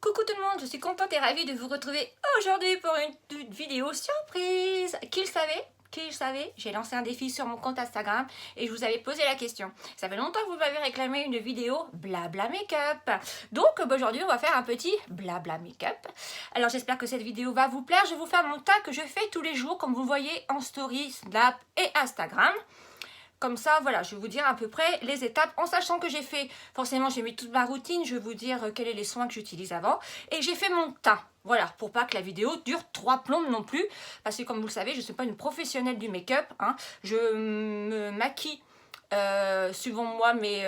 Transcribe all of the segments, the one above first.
Coucou tout le monde, je suis contente et ravie de vous retrouver aujourd'hui pour une vidéo surprise. Qui le savait? J'ai lancé un défi sur mon compte Instagram et je vous avais posé la question. Ça fait longtemps que vous m'avez réclamé une vidéo blabla make-up. Donc aujourd'hui on va faire un petit blabla make-up. Alors j'espère que cette vidéo va vous plaire. Je vais vous faire mon teint que je fais tous les jours comme vous voyez en story, Snap et Instagram. Comme ça, voilà, je vais vous dire à peu près les étapes en sachant que j'ai fait, forcément j'ai mis toute ma routine, je vais vous dire quels sont les soins que j'utilise avant. Et j'ai fait mon teint, voilà, pour pas que la vidéo dure 3 plombes non plus. Parce que comme vous le savez, je ne suis pas une professionnelle du make-up, hein. Je me maquille suivant moi mes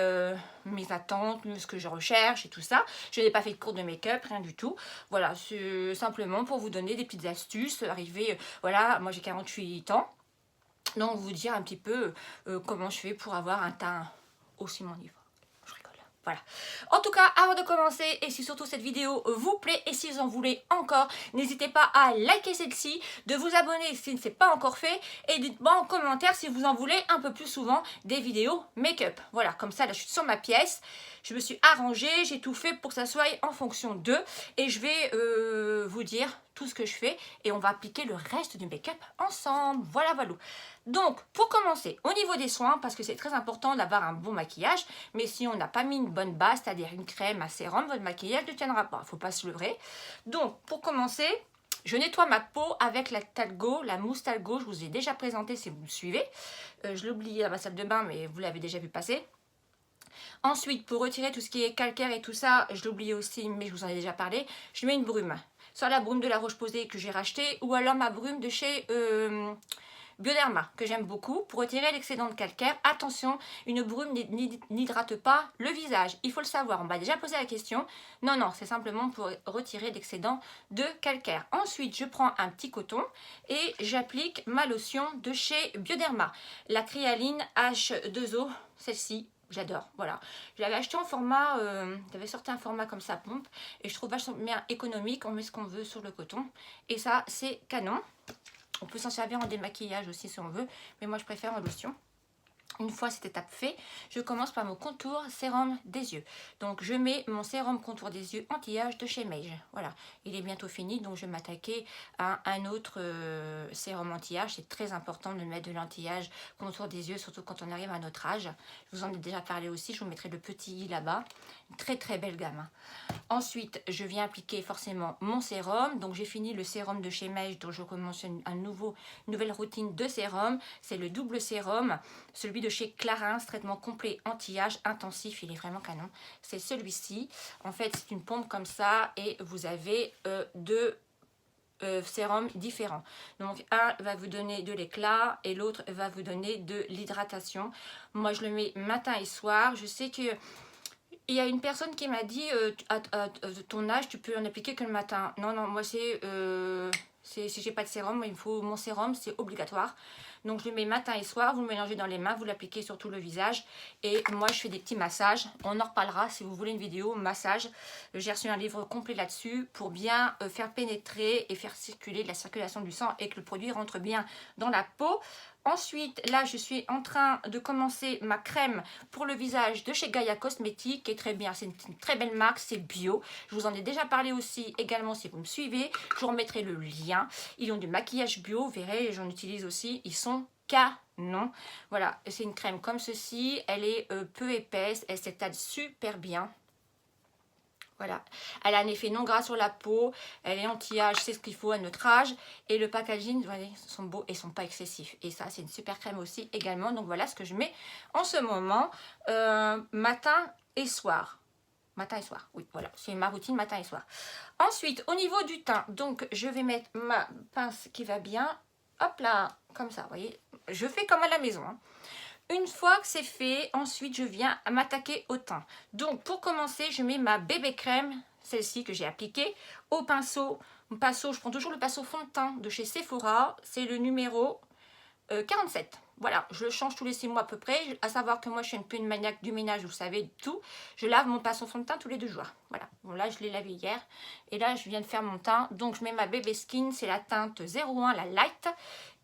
attentes, ce que je recherche et tout ça. Je n'ai pas fait de cours de make-up, rien du tout. Voilà, c'est simplement pour vous donner des petites astuces, arriver, voilà, moi j'ai 48 ans. Donc vous dire un petit peu comment je fais pour avoir un teint aussi mon niveau. Je rigole. Voilà. En tout cas, avant de commencer, et si surtout cette vidéo vous plaît, et si vous en voulez encore, n'hésitez pas à liker celle-ci, de vous abonner si ce n'est pas encore fait, et dites-moi en commentaire si vous en voulez un peu plus souvent des vidéos make-up. Voilà, comme ça, là je suis sur ma pièce, je me suis arrangée, j'ai tout fait pour que ça soit en fonction d'eux, et je vais vous dire tout ce que je fais, et on va appliquer le reste du make-up ensemble. Voilà, voilà. Donc, pour commencer, au niveau des soins, parce que c'est très important d'avoir un bon maquillage, mais si on n'a pas mis une bonne base, c'est-à-dire une crème, un sérum, votre maquillage ne tiendra pas, il ne faut pas se leurrer. Donc, pour commencer, je nettoie ma peau avec la Talgo, la mousse Talgo, je vous ai déjà présenté si vous me suivez. Je l'ai oublié dans ma salle de bain, mais vous l'avez déjà vu passer. Ensuite, pour retirer tout ce qui est calcaire et tout ça, je l'ai oublié aussi, mais je vous en ai déjà parlé, je mets une brume. Soit la brume de la Roche-Posay que j'ai rachetée, ou alors ma brume de chez Bioderma, que j'aime beaucoup, pour retirer l'excédent de calcaire. Attention, une brume n'hydrate pas le visage, il faut le savoir, on m'a déjà posé la question. Non, non, c'est simplement pour retirer l'excédent de calcaire. Ensuite, je prends un petit coton et j'applique ma lotion de chez Bioderma, la Kryaline H2O, celle-ci. J'adore, voilà. Je l'avais acheté en format, j'avais sorti un format comme ça, pompe, et je trouve vachement bien économique, on met ce qu'on veut sur le coton, et ça, c'est canon. On peut s'en servir en démaquillage aussi si on veut, mais moi je préfère en lotion. Une fois cette étape faite, je commence par mon contour sérum des yeux. Donc je mets mon sérum contour des yeux anti-âge de chez Meige. Voilà, il est bientôt fini, donc je vais m'attaquer à un autre sérum anti-âge. C'est très important de mettre de l'anti-âge contour des yeux, surtout quand on arrive à notre âge. Je vous en ai déjà parlé aussi, je vous mettrai le petit i là-bas. Une très très belle gamme, hein. Ensuite, je viens appliquer forcément mon sérum. Donc j'ai fini le sérum de chez Meige, donc je commence une nouvelle routine de sérum. C'est le double sérum, celui de chez Clarins, traitement complet anti-âge intensif, il est vraiment canon. C'est celui-ci. En fait, c'est une pompe comme ça et vous avez deux sérums différents. Donc un va vous donner de l'éclat et l'autre va vous donner de l'hydratation. Moi, je le mets matin et soir. Je sais que il y a une personne qui m'a dit à ton âge, tu peux en appliquer que le matin. Non, non, moi si j'ai pas de sérum, il me faut mon sérum, c'est obligatoire. Donc je le mets matin et soir, vous le mélangez dans les mains, vous l'appliquez sur tout le visage. Et moi je fais des petits massages. On en reparlera si vous voulez une vidéo massage. J'ai reçu un livre complet là-dessus pour bien faire pénétrer et faire circuler la circulation du sang et que le produit rentre bien dans la peau. Ensuite, là, je suis en train de commencer ma crème pour le visage de chez Gaia Cosmétiques, qui est très bien. C'est une très belle marque, c'est bio. Je vous en ai déjà parlé aussi également si vous me suivez. Je vous remettrai le lien. Ils ont du maquillage bio, vous verrez, j'en utilise aussi. Ils sont canons. Voilà, c'est une crème comme ceci. Elle est peu épaisse, elle s'étale super bien. Voilà, elle a un effet non gras sur la peau, elle est anti-âge, c'est ce qu'il faut à notre âge. Et le packaging, vous voyez, sont beaux et sont pas excessifs. Et ça, c'est une super crème aussi également. Donc voilà ce que je mets en ce moment, matin et soir. Matin et soir, oui, voilà, c'est ma routine matin et soir. Ensuite, au niveau du teint, donc je vais mettre ma pince qui va bien. Hop là, comme ça, vous voyez. Je fais comme à la maison, hein. Une fois que c'est fait, ensuite je viens m'attaquer au teint. Donc pour commencer, je mets ma bébé crème, celle-ci que j'ai appliquée, au pinceau. Je prends toujours le pinceau fond de teint de chez Sephora, c'est le numéro 47. Voilà, je le change tous les 6 mois à peu près. À savoir que moi je suis un peu une maniaque du ménage, vous savez tout. Je lave mon pinceau fond de teint tous les 2 jours. Voilà, bon là je l'ai lavé hier. Et là je viens de faire mon teint. Donc je mets ma bébé skin, c'est la teinte 01, la light.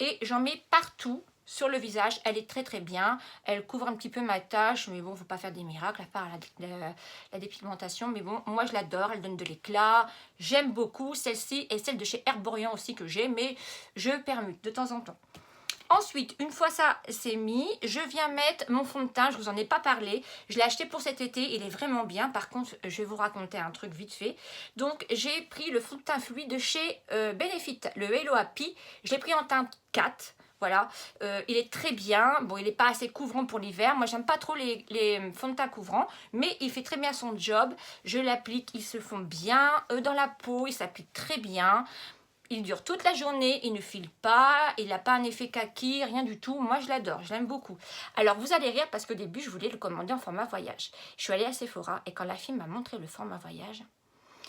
Et j'en mets partout. sur le visage, elle est très très bien. Elle couvre un petit peu ma tache, mais bon, il ne faut pas faire des miracles à part la dépigmentation. Mais bon, moi je l'adore, elle donne de l'éclat. J'aime beaucoup celle-ci et celle de chez Herborian aussi que j'ai, mais je permute de temps en temps. Ensuite, une fois ça c'est mis, je viens mettre mon fond de teint, je vous en ai pas parlé. Je l'ai acheté pour cet été, il est vraiment bien. Par contre, je vais vous raconter un truc vite fait. Donc, j'ai pris le fond de teint fluide de chez Benefit, le Hello Happy. Je l'ai pris en teinte 4. Voilà, il est très bien. Bon, il n'est pas assez couvrant pour l'hiver. Moi, j'aime pas trop les fonds de teint couvrants, mais il fait très bien son job. Je l'applique, il se fond bien dans la peau, il s'applique très bien. Il dure toute la journée, il ne file pas, il n'a pas un effet kaki, rien du tout. Moi, je l'adore, je l'aime beaucoup. Alors, vous allez rire parce qu'au début, je voulais le commander en format voyage. Je suis allée à Sephora et quand la fille m'a montré le format voyage,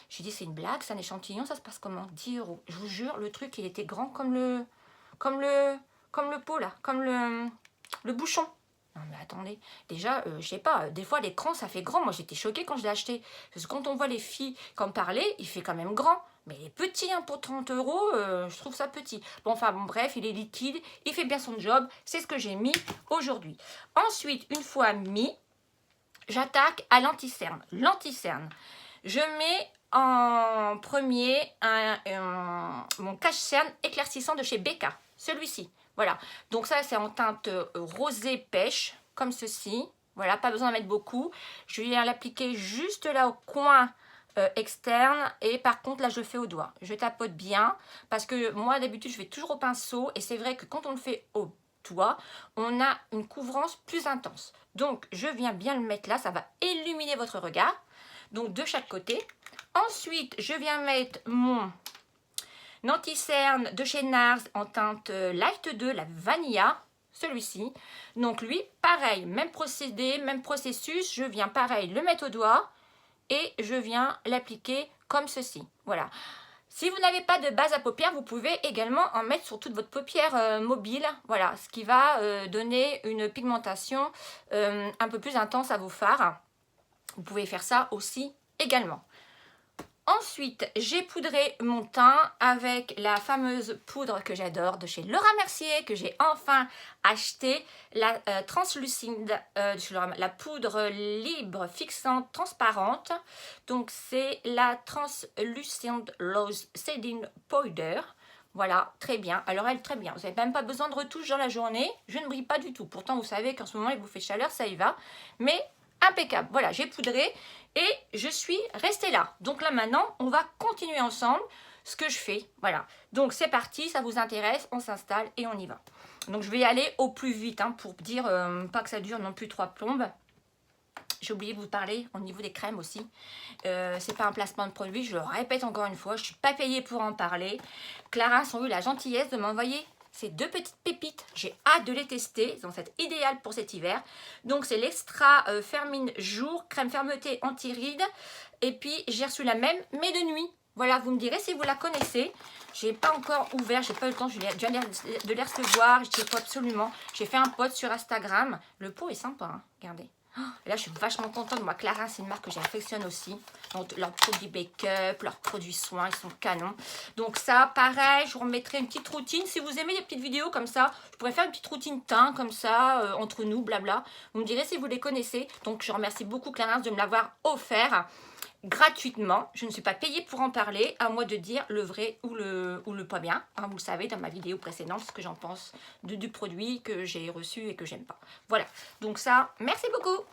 j'ai dit, c'est une blague, c'est un échantillon, ça se passe comment? 10 €. Je vous jure, le truc, il était grand comme le pot, là, comme le bouchon. Non mais attendez, déjà, je sais pas, des fois l'écran ça fait grand, moi j'étais choquée quand je l'ai acheté. Parce que quand on voit les filles comme parler, il fait quand même grand. Mais il est petit hein, pour 30 €, je trouve ça petit. Bon enfin bon bref, il est liquide, il fait bien son job, c'est ce que j'ai mis aujourd'hui. Ensuite, une fois mis, j'attaque à l'anti-cerne. L'anti-cerne, je mets en premier mon cache-cerne éclaircissant de chez Becca, celui-ci. Voilà, donc ça c'est en teinte rosée pêche, comme ceci. Voilà, pas besoin d'en mettre beaucoup. Je viens l'appliquer juste là au coin externe et par contre là je le fais au doigt. Je tapote bien parce que moi d'habitude je fais toujours au pinceau et c'est vrai que quand on le fait au doigt, on a une couvrance plus intense. Donc je viens bien le mettre là, ça va illuminer votre regard. Donc de chaque côté. Ensuite, je viens mettre mon anti-cerne de chez NARS en teinte Light 2, la Vanilla, celui-ci. Donc lui, pareil, même procédé, même processus, je viens pareil le mettre au doigt et je viens l'appliquer comme ceci. Voilà. Si vous n'avez pas de base à paupières, vous pouvez également en mettre sur toute votre paupière mobile. Voilà, ce qui va donner une pigmentation un peu plus intense à vos fards. Vous pouvez faire ça aussi également. Ensuite, j'ai poudré mon teint avec la fameuse poudre que j'adore de chez Laura Mercier, que j'ai enfin acheté, la translucide, la poudre libre fixante transparente. Donc c'est la Translucent Rose Setting Powder. Voilà, très bien. Alors elle, très bien. Vous n'avez même pas besoin de retouche dans la journée. Je ne brille pas du tout. Pourtant, vous savez qu'en ce moment, il vous fait chaleur, ça y va. Mais impeccable. Voilà, j'ai poudré et je suis restée là. Donc là maintenant, on va continuer ensemble ce que je fais. Voilà, donc c'est parti, ça vous intéresse, on s'installe et on y va. Donc je vais y aller au plus vite hein, pour dire pas que ça dure non plus 3 plombes. J'ai oublié de vous parler au niveau des crèmes aussi. C'est pas un placement de produit, je le répète encore une fois, je ne suis pas payée pour en parler. Clarins ont eu la gentillesse de m'envoyer ces 2 petites pépites. J'ai hâte de les tester, donc c'est idéal pour cet hiver. Donc c'est l'Extra Fermine Jour, crème fermeté anti-rides. Et puis j'ai reçu la même, mais de nuit. Voilà, vous me direz si vous la connaissez. J'ai pas encore ouvert, j'ai pas eu le temps, je viens de les recevoir. Je dis faut absolument. J'ai fait un post sur Instagram. Le pot est sympa, hein, regardez. Et là, je suis vachement contente. Moi, Clarins, c'est une marque que j'affectionne aussi. Donc, leurs produits make-up, leurs produits soins, ils sont canons. Donc, ça, pareil, je vous remettrai une petite routine. Si vous aimez les petites vidéos comme ça, je pourrais faire une petite routine teint comme ça, entre nous, blabla. Vous me direz si vous les connaissez. Donc, je remercie beaucoup Clarins de me l'avoir offert gratuitement. Je ne suis pas payée pour en parler, à moi de dire le vrai ou le pas bien. Hein, vous le savez dans ma vidéo précédente, ce que j'en pense du produit que j'ai reçu et que j'aime pas. Voilà, donc ça, merci beaucoup.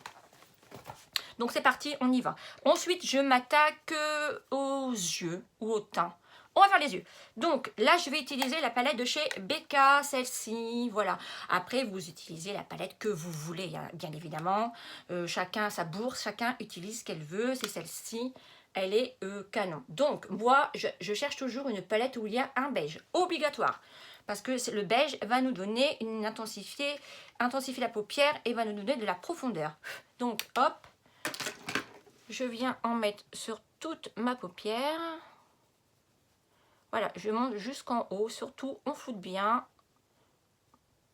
Donc c'est parti, on y va. Ensuite, je m'attaque aux yeux ou au teint. On va faire les yeux. Donc là, je vais utiliser la palette de chez Becca, celle-ci, voilà. Après, vous utilisez la palette que vous voulez, hein, bien évidemment. Chacun sa bourse, chacun utilise ce qu'elle veut. C'est celle-ci, elle est canon. Donc, moi, je cherche toujours une palette où il y a un beige, obligatoire. Parce que le beige va nous donner une intensifier la paupière et va nous donner de la profondeur. Donc, hop, je viens en mettre sur toute ma paupière. Voilà, je monte jusqu'en haut, surtout on floute bien.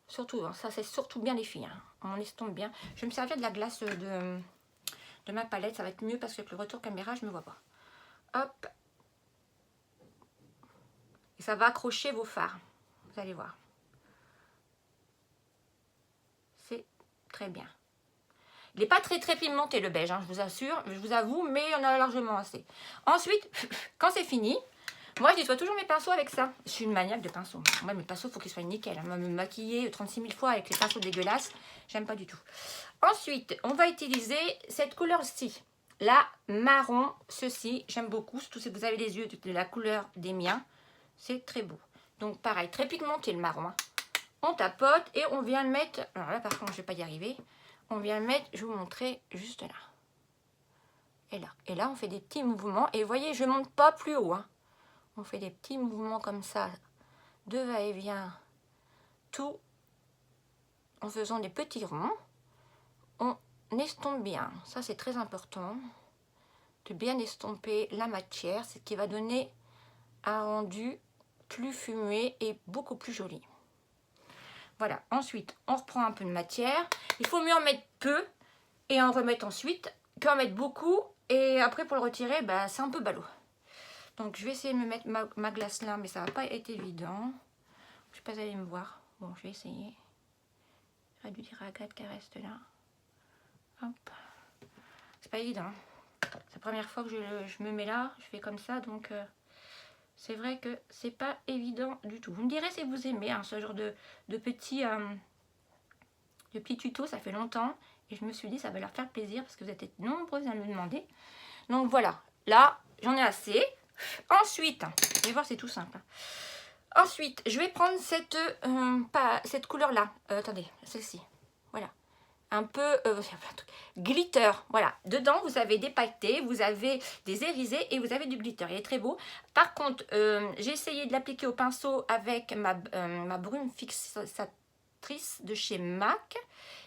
Surtout, hein, ça c'est surtout bien les filles, hein. On estompe bien. Je vais me servir de la glace de ma palette, ça va être mieux parce que avec le retour caméra, je ne me vois pas. Hop. Et ça va accrocher vos fards, vous allez voir. très bien. Il n'est pas très pimenté le beige, hein, je vous assure, je vous avoue, mais il y en a largement assez. Ensuite, quand c'est fini, moi je nettoie toujours mes pinceaux avec ça. Je suis une maniaque de pinceaux. Moi mes pinceaux, il faut qu'ils soient nickel. Hein. Me maquiller 36 000 fois avec les pinceaux dégueulasses, j'aime pas du tout. Ensuite, on va utiliser cette couleur-ci. La marron, ceci, j'aime beaucoup. Surtout si vous avez les yeux de la couleur des miens. C'est très beau. Donc pareil, très pigmenté le marron. Hein. On tapote et on vient le mettre... Alors là par contre, je vais pas y arriver. On vient le mettre, je vais vous montrer juste là. Et là. Et là, on fait des petits mouvements. Et vous voyez, je ne monte pas plus haut. Hein. On fait des petits mouvements comme ça, de va-et-vient, tout en faisant des petits ronds. On estompe bien. Ça, c'est très important. De bien estomper la matière. C'est ce qui va donner un rendu plus fumé et beaucoup plus joli. Voilà. Ensuite, on reprend un peu de matière. Il faut mieux en mettre peu et en remettre ensuite qu'en mettre beaucoup. Et après, pour le retirer, bah, c'est un peu ballot. Donc, je vais essayer de me mettre ma glace là, mais ça va pas être évident. Je sais pas si vous allez me voir. Bon, je vais essayer. J'aurais dû dire à Agathe qu'elle reste là. Hop. C'est pas évident. C'est la première fois que je me mets là. Je fais comme ça, donc c'est vrai que c'est pas évident du tout. Vous me direz si vous aimez hein, ce genre de petits tutos. Ça fait longtemps. Et je me suis dit, ça va leur faire plaisir parce que vous êtes nombreuses à me demander. Donc voilà. Là, j'en ai assez. Ensuite, vous allez voir, c'est tout simple. Ensuite, je vais prendre cette couleur-là. Attendez, celle-ci. Voilà. Un peu glitter. Voilà. Dedans, vous avez des pailletés, vous avez des irisés et vous avez du glitter. Il est très beau. Par contre, j'ai essayé de l'appliquer au pinceau avec ma brume fixatrice de chez MAC.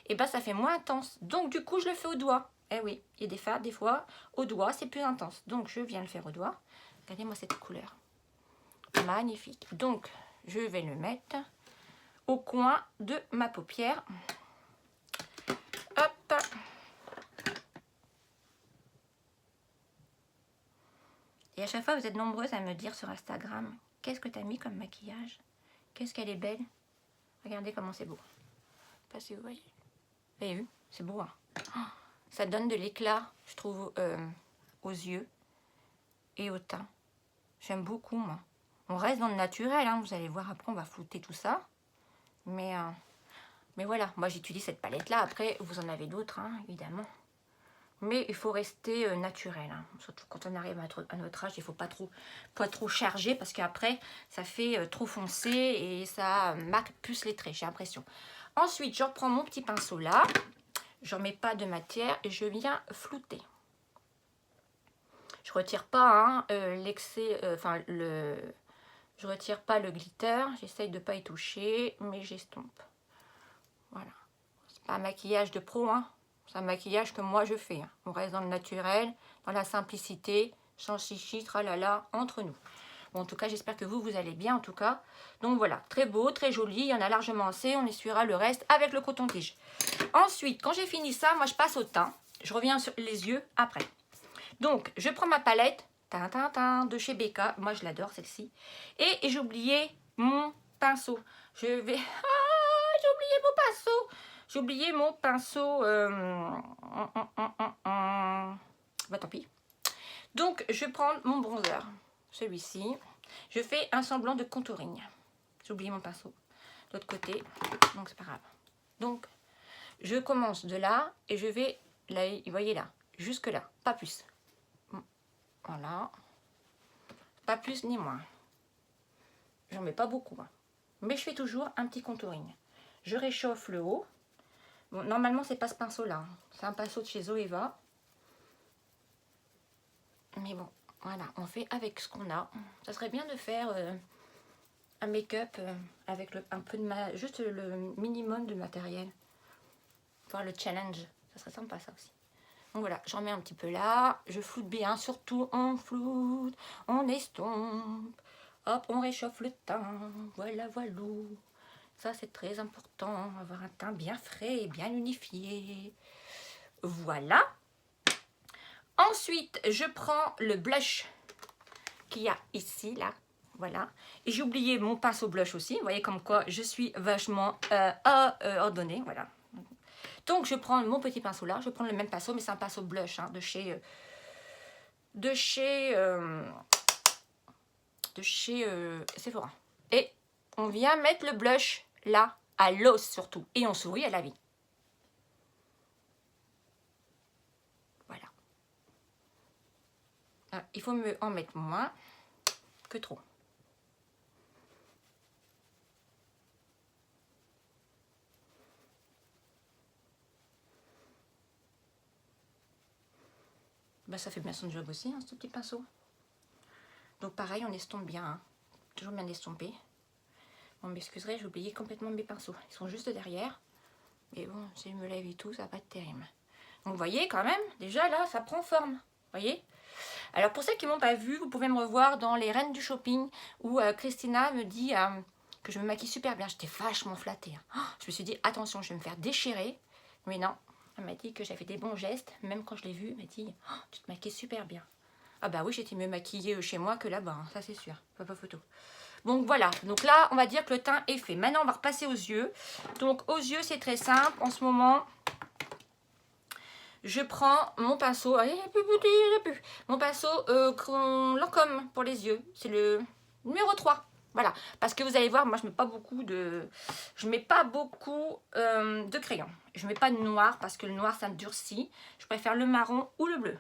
Et ben, ça fait moins intense. Donc, du coup, je le fais au doigt. Eh oui, il y a des fois, au doigt, c'est plus intense. Donc, je viens le faire au doigt. Regardez-moi cette couleur. Magnifique. Donc, je vais le mettre au coin de ma paupière. Hop. Et à chaque fois, vous êtes nombreuses à me dire sur Instagram, qu'est-ce que tu as mis comme maquillage? Qu'est-ce qu'elle est belle? Regardez comment c'est beau. Je sais pas si vous voyez. Vous avez vu? C'est beau, hein? Oh, ça donne de l'éclat, je trouve, aux yeux et au teint. J'aime beaucoup, moi. On reste dans le naturel, hein. Vous allez voir, après, on va flouter tout ça. Mais voilà, moi, j'utilise cette palette-là. Après, vous en avez d'autres, hein, évidemment. Mais il faut rester naturel. Hein. Surtout quand on arrive à notre âge, il ne faut pas trop charger. Parce qu'après, ça fait trop foncé et ça marque plus les traits, j'ai l'impression. Ensuite, je reprends mon petit pinceau là. Je ne mets pas de matière et je viens flouter. Je retire pas hein, l'excès, je retire pas le glitter. J'essaye de ne pas y toucher, mais j'estompe. Voilà. C'est pas un maquillage de pro, hein. C'est un maquillage que moi je fais. Hein. On reste dans le naturel, dans la simplicité, sans chichi, tralala, entre nous. Bon, en tout cas, j'espère que vous allez bien en tout cas. Donc voilà, très beau, très joli. Il y en a largement assez. On essuiera le reste avec le coton-tige. Ensuite, quand j'ai fini ça, moi je passe au teint. Je reviens sur les yeux après. Donc, je prends ma palette de chez Becca. Moi, je l'adore celle-ci. Et j'ai oublié mon pinceau. Je vais... Ah, j'ai oublié mon pinceau. J'ai oublié mon pinceau. Bah tant pis. Donc, je prends mon bronzer. Celui-ci. Je fais un semblant de contouring. J'ai oublié mon pinceau. De l'autre côté. Donc, c'est pas grave. Donc, je commence de là. Et je vais, là, vous voyez là. Jusque là. Pas plus. Voilà. Pas plus ni moins. J'en mets pas beaucoup. Hein. Mais je fais toujours un petit contouring. Je réchauffe le haut. Bon, normalement, c'est pas ce pinceau-là. Hein. C'est un pinceau de chez Zoeva. Mais bon, voilà, on fait avec ce qu'on a. Ça serait bien de faire un make-up avec un peu de juste le minimum de matériel. Faire le challenge. Ça serait sympa, ça aussi. Donc voilà, j'en mets un petit peu là. Je floute bien, surtout on floute, on estompe. Hop, on réchauffe le teint. Voilà, voilà. Ça, c'est très important, avoir un teint bien frais et bien unifié. Voilà. Ensuite, je prends le blush qu'il y a ici, là. Voilà. Et j'ai oublié mon pinceau blush aussi. Vous voyez comme quoi je suis vachement ordonnée. Voilà. Donc je prends mon petit pinceau là, je prends le même pinceau, mais c'est un pinceau blush hein, de chez Sephora. Et on vient mettre le blush là, à l'os surtout, et on sourit à la vie. Voilà. Il faut me en mettre moins que trop. Bah, ça fait bien son job aussi, hein, ce petit pinceau. Donc pareil, on estompe bien, hein. Toujours bien estompé. Bon, m'excuserez, j'ai oublié complètement mes pinceaux. Ils sont juste derrière. Mais bon, si je me lève et tout, ça va pas être terrible. Donc vous voyez quand même, déjà là, ça prend forme. Vous voyez? Alors pour ceux qui m'ont pas vu, vous pouvez me revoir dans Les Reines du Shopping, où Christina me dit que je me maquille super bien. J'étais vachement flattée. Hein. Oh, je me suis dit, attention, je vais me faire déchirer. Mais non, elle m'a dit que j'avais des bons gestes. Même quand je l'ai vue, elle m'a dit, oh, tu te maquilles super bien. Ah bah oui, j'étais mieux maquillée chez moi que là-bas, hein, ça c'est sûr, pas photo. Donc voilà, donc là on va dire que le teint est fait. Maintenant on va repasser aux yeux. Donc aux yeux c'est très simple, en ce moment je prends mon pinceau, mon pinceau Lancôme pour les yeux, c'est le numéro 3. Voilà, parce que vous allez voir, moi je mets pas beaucoup de crayon. Je mets pas de noir parce que le noir ça me durcit. Je préfère le marron ou le bleu.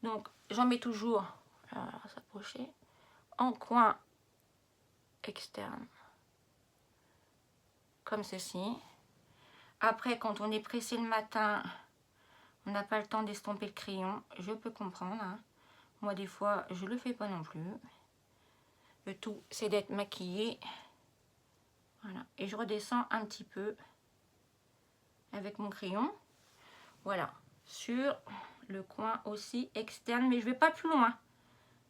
Donc j'en mets toujours, s'approcher, en coin externe, comme ceci. Après, quand on est pressé le matin, on n'a pas le temps d'estomper le crayon, je peux comprendre. Hein. Moi, des fois, je le fais pas non plus. Le tout, c'est d'être maquillée. Voilà. Et je redescends un petit peu avec mon crayon. Voilà. Sur le coin aussi externe, mais je vais pas plus loin.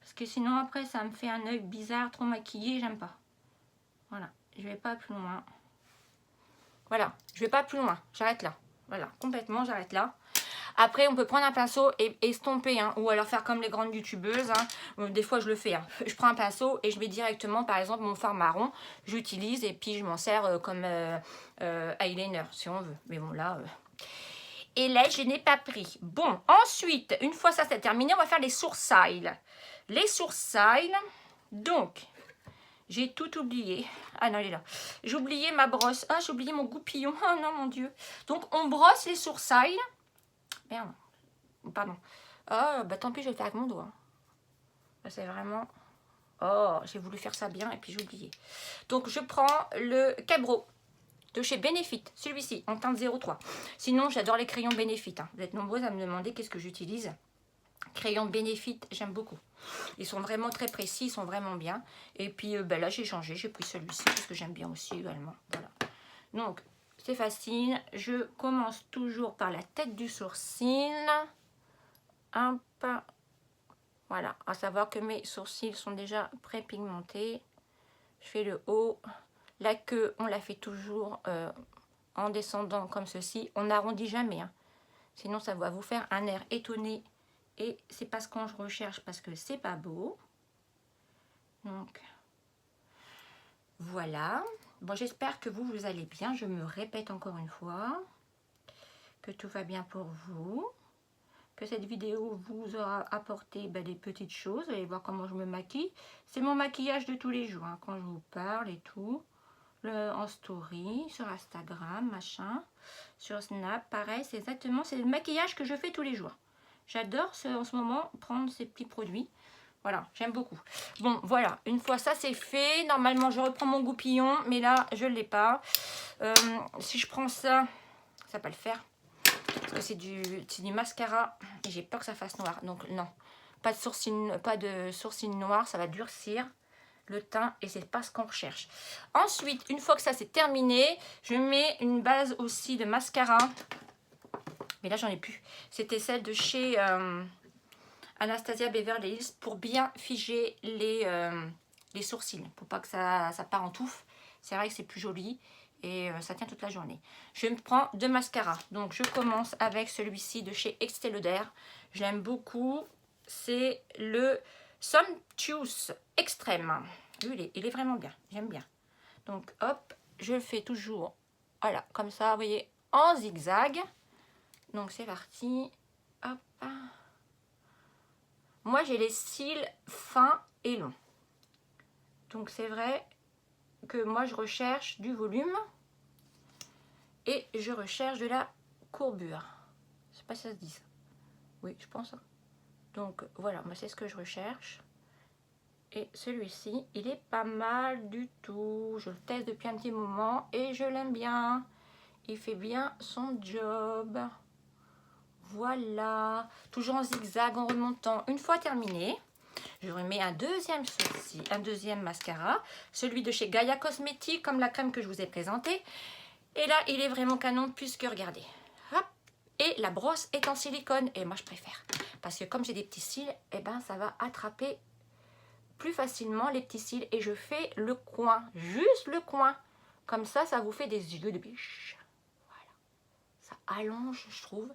Parce que sinon, après, ça me fait un œil bizarre, trop maquillé, j'aime pas. Voilà. Je vais pas plus loin. Voilà. Je vais pas plus loin. J'arrête là. Voilà. Complètement, j'arrête là. Après, on peut prendre un pinceau et estomper, hein, ou alors faire comme les grandes youtubeuses. Hein. Des fois, je le fais. Hein. Je prends un pinceau et je mets directement, par exemple, mon fard marron. J'utilise et puis je m'en sers comme eyeliner, si on veut. Mais bon, là... Et là, je n'ai pas pris. Bon, ensuite, une fois ça c'est terminé, on va faire les sourcils. Les sourcils, donc... J'ai tout oublié. Ah non, il est là. J'ai oublié ma brosse. Ah, j'ai oublié mon goupillon. Oh non, mon Dieu. Donc, on brosse les sourcils. Merde. Pardon. Oh, bah tant pis, je vais le faire avec mon doigt. C'est vraiment... Oh, j'ai voulu faire ça bien et puis j'ai oublié. Donc, je prends le Cabro de chez Benefit. Celui-ci, en teinte 03. Sinon, j'adore les crayons Benefit. Hein. Vous êtes nombreuses à me demander qu'est-ce que j'utilise. Crayons Benefit, j'aime beaucoup. Ils sont vraiment très précis, ils sont vraiment bien. Et puis bah, là, j'ai changé. J'ai pris celui-ci parce que j'aime bien aussi également. Voilà. Donc, c'est facile. Je commence toujours par la tête du sourcil. Un peu. Voilà. À savoir que mes sourcils sont déjà pré-pigmentés. Je fais le haut. La queue, on la fait toujours en descendant comme ceci. On n'arrondit jamais. Hein. Sinon, ça va vous faire un air étonné. Et c'est pas ce qu'on recherche parce que c'est pas beau. Donc, voilà. Bon, j'espère que vous allez bien. Je me répète encore une fois. Que tout va bien pour vous. Que cette vidéo vous aura apporté des petites choses. Vous allez voir comment je me maquille. C'est mon maquillage de tous les jours. Hein, quand je vous parle et tout. En story, sur Instagram, machin. Sur Snap, pareil. C'est exactement, c'est le maquillage que je fais tous les jours. J'adore en ce moment prendre ces petits produits. Voilà, j'aime beaucoup. Bon, voilà, une fois ça c'est fait, normalement je reprends mon goupillon, mais là je ne l'ai pas. Si je prends ça, ça va pas le faire. Parce que c'est du mascara et j'ai peur que ça fasse noir. Donc non, pas de sourcils noirs, ça va durcir le teint et c'est pas ce qu'on recherche. Ensuite, une fois que ça c'est terminé, je mets une base aussi de mascara. Mais là, j'en ai plus. C'était celle de chez Anastasia Beverly Hills pour bien figer les sourcils. Pour pas que ça part en touffe. C'est vrai que c'est plus joli et ça tient toute la journée. Je me prends 2 mascaras. Donc, je commence avec celui-ci de chez Estée Lauder. Je l'aime beaucoup. C'est le Sumptuous Extreme. Il est vraiment bien. J'aime bien. Donc, hop, je le fais toujours. Voilà, comme ça, vous voyez. en zigzag. Donc c'est parti. Hop. Moi j'ai les cils fins et longs. Donc c'est vrai que moi je recherche du volume et je recherche de la courbure. Je sais pas si ça se dit ça. Oui, je pense. Donc voilà, moi c'est ce que je recherche. Et celui-ci, il est pas mal du tout. Je le teste depuis un petit moment et je l'aime bien. Il fait bien son job. Voilà. Toujours en zigzag, en remontant. Une fois terminé, je remets un deuxième sourcil, un deuxième mascara. Celui de chez Gaia Cosmetics, comme la crème que je vous ai présentée. Et là, il est vraiment canon puisque, regardez. Hop. Et la brosse est en silicone. Et moi, je préfère. Parce que comme j'ai des petits cils, eh ben, ça va attraper plus facilement les petits cils. Et je fais le coin. Juste le coin. Comme ça, ça vous fait des yeux de biche. Voilà. Ça allonge, je trouve.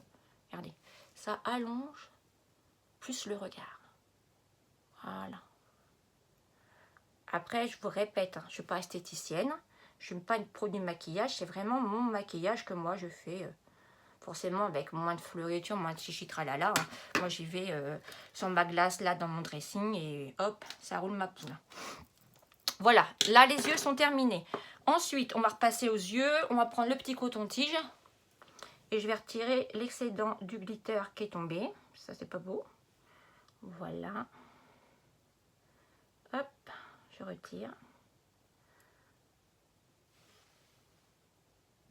Regardez. Ça allonge plus le regard. Voilà. Après, je vous répète, hein, je ne suis pas esthéticienne. Je ne suis pas une produit de maquillage. C'est vraiment mon maquillage que moi, je fais. Forcément avec moins de fleuriture, moins de chichi tralala. Hein. Moi j'y vais sur ma glace là dans mon dressing et hop, ça roule ma poule. Voilà, là les yeux sont terminés. Ensuite, on va repasser aux yeux. On va prendre le petit coton-tige. Et je vais retirer l'excédent du glitter qui est tombé. Ça c'est pas beau. Voilà. Hop, je retire.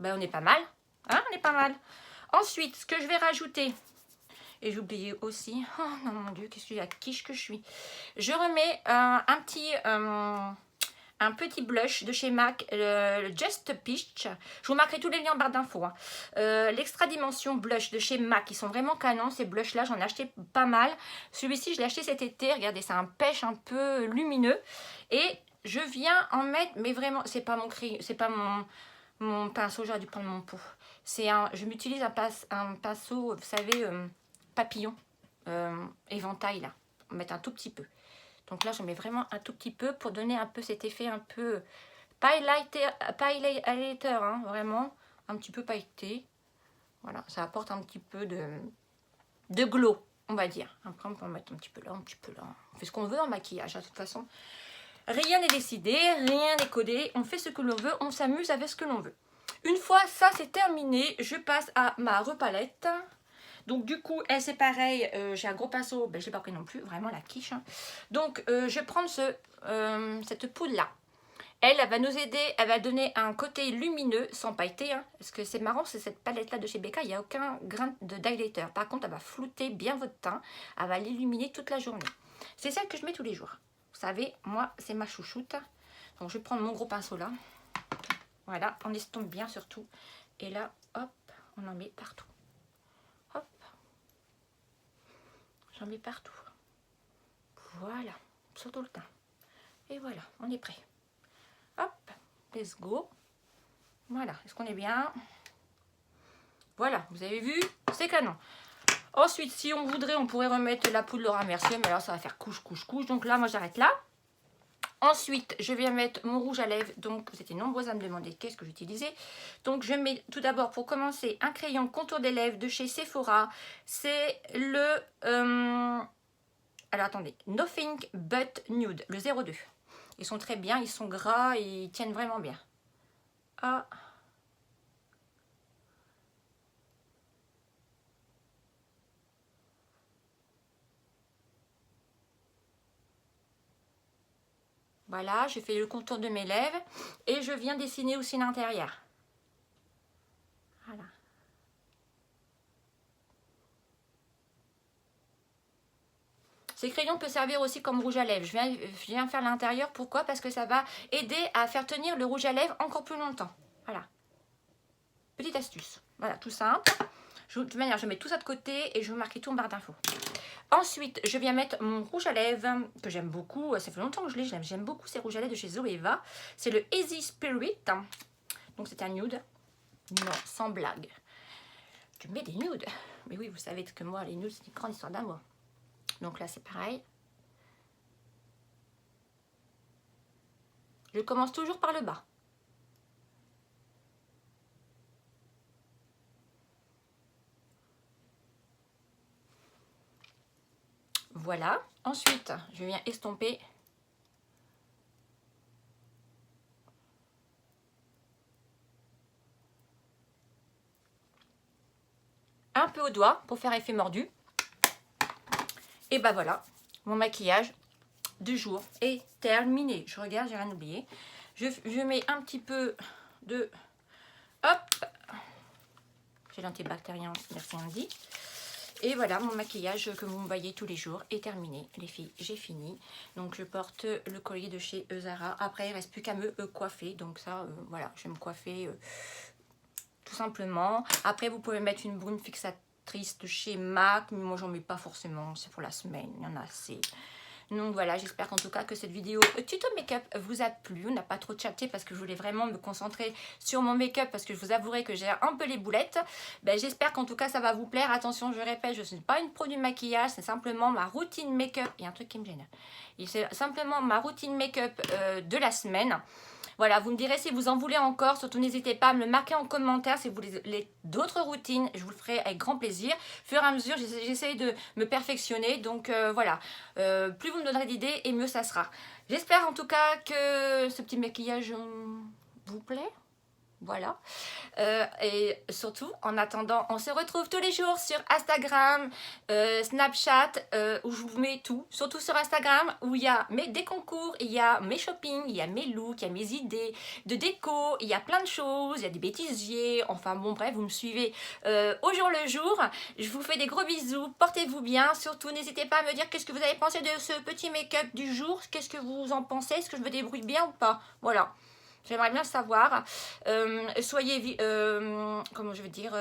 Ben on est pas mal. Hein, on est pas mal. Ensuite, ce que je vais rajouter, et j'ai oublié aussi, oh non mon dieu, qu'est-ce que la quiche que je suis. Je remets un petit blush de chez MAC, le Just Peach. Je vous marquerai tous les liens en barre d'infos. Hein. L'extra dimension blush de chez MAC, ils sont vraiment canons ces blushs là, j'en ai acheté pas mal. Celui-ci, je l'ai acheté cet été, regardez, c'est un pêche un peu lumineux. Et je viens en mettre, mais vraiment, c'est pas mon crayon, c'est pas mon pinceau, j'aurais dû prendre mon pot. Je m'utilise un pinceau, vous savez, papillon, éventail là, on met un tout petit peu. Donc là, je mets vraiment un tout petit peu pour donner un peu cet effet un peu, pas highlighter, hein, vraiment, un petit peu pailleté. Voilà, ça apporte un petit peu de glow, on va dire. Après, on peut en mettre un petit peu là, un petit peu là. On fait ce qu'on veut en maquillage, hein, de toute façon. Rien n'est décidé, rien n'est codé, on fait ce que l'on veut, on s'amuse avec ce que l'on veut. Une fois ça c'est terminé, je passe à ma repalette. Donc du coup, elle c'est pareil, j'ai un gros pinceau, ben, je ne l'ai pas pris non plus, vraiment la quiche. Hein. Donc je vais prendre cette poudre là. Elle va nous aider, elle va donner un côté lumineux sans pailleter. Hein, parce que c'est marrant, c'est cette palette là de chez Becca, il n'y a aucun grain de highlighter. Par contre, elle va flouter bien votre teint, elle va l'illuminer toute la journée. C'est celle que je mets tous les jours. Vous savez, moi c'est ma chouchoute. Donc je vais prendre mon gros pinceau là. Voilà, on estompe bien surtout. Et là, hop, on en met partout. Hop. J'en mets partout. Voilà, sur tout le teint. Et voilà, on est prêt. Hop, let's go. Voilà, est-ce qu'on est bien? Voilà, vous avez vu, c'est canon. Ensuite, si on voudrait, on pourrait remettre la poudre Laura Mercier, mais alors ça va faire couche, couche, couche. Donc là, moi j'arrête là. Ensuite, je viens mettre mon rouge à lèvres. Donc, vous étiez nombreux à me demander qu'est-ce que j'utilisais. Donc, je mets tout d'abord, pour commencer, un crayon contour des lèvres de chez Sephora. C'est le... alors, attendez. Nothing But Nude, le 02. Ils sont très bien, ils sont gras et ils tiennent vraiment bien. Ah. Voilà, j'ai fait le contour de mes lèvres et je viens dessiner aussi l'intérieur. Voilà. Ces crayons peuvent servir aussi comme rouge à lèvres. Je viens faire l'intérieur. Pourquoi? Parce que ça va aider à faire tenir le rouge à lèvres encore plus longtemps. Voilà. Petite astuce. Voilà, tout simple. De toute manière, je mets tout ça de côté et je vais marquer tout en barre d'infos. Ensuite, je viens mettre mon rouge à lèvres que j'aime beaucoup. Ça fait longtemps que je l'ai. J'aime beaucoup ces rouges à lèvres de chez Zoeva. C'est le Easy Spirit. Donc, c'est un nude. Non, sans blague. Je mets des nudes. Mais oui, vous savez que moi, les nudes, c'est une grande histoire d'amour. Donc là, c'est pareil. Je commence toujours par le bas. Voilà. Ensuite, je viens estomper un peu au doigt pour faire effet mordu. Et bah voilà, mon maquillage du jour est terminé. Je regarde, j'ai rien oublié. Je mets un petit peu de... Hop, j'ai l'antibactérien, merci Andy. Et voilà, mon maquillage que vous me voyez tous les jours est terminé. Les filles, j'ai fini. Donc je porte le collier de chez Zara. Après, il ne reste plus qu'à me coiffer. Donc ça, voilà, je vais me coiffer tout simplement. Après, vous pouvez mettre une brume fixatrice de chez MAC. Mais moi, j'en mets pas forcément. C'est pour la semaine, il y en a assez. Donc voilà, j'espère qu'en tout cas que cette vidéo tuto make-up vous a plu. On n'a pas trop chatté parce que je voulais vraiment me concentrer sur mon make-up parce que je vous avouerai que j'ai un peu les boulettes. Ben, j'espère qu'en tout cas ça va vous plaire. Attention, je répète, je ne suis pas une pro du maquillage, c'est simplement ma routine make-up. Il y a un truc qui me gêne. C'est simplement ma routine make-up de la semaine. Voilà, vous me direz si vous en voulez encore. Surtout, n'hésitez pas à me le marquer en commentaire si vous voulez d'autres routines. Je vous le ferai avec grand plaisir. Au fur et à mesure, j'essaie de me perfectionner. Donc, voilà. Plus vous me donnerez d'idées et mieux ça sera. J'espère en tout cas que ce petit maquillage vous plaît. Voilà. Et surtout, en attendant, on se retrouve tous les jours sur Instagram, Snapchat, où je vous mets tout. Surtout sur Instagram, où il y a des concours, il y a mes shoppings, il y a mes looks, il y a mes idées de déco, il y a plein de choses, il y a des bêtisiers. Enfin bon, bref, vous me suivez au jour le jour. Je vous fais des gros bisous, portez-vous bien. Surtout, n'hésitez pas à me dire qu'est-ce que vous avez pensé de ce petit make-up du jour. Qu'est-ce que vous en pensez? Est-ce que je me débrouille bien ou pas? Voilà. J'aimerais bien savoir. Soyez, comment je vais dire,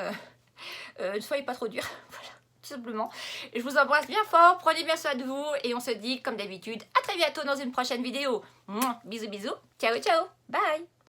ne soyez pas trop dur. Voilà, tout simplement. Je vous embrasse bien fort. Prenez bien soin de vous. Et on se dit, comme d'habitude, à très bientôt dans une prochaine vidéo. Mouah, bisous, bisous. Ciao, ciao. Bye.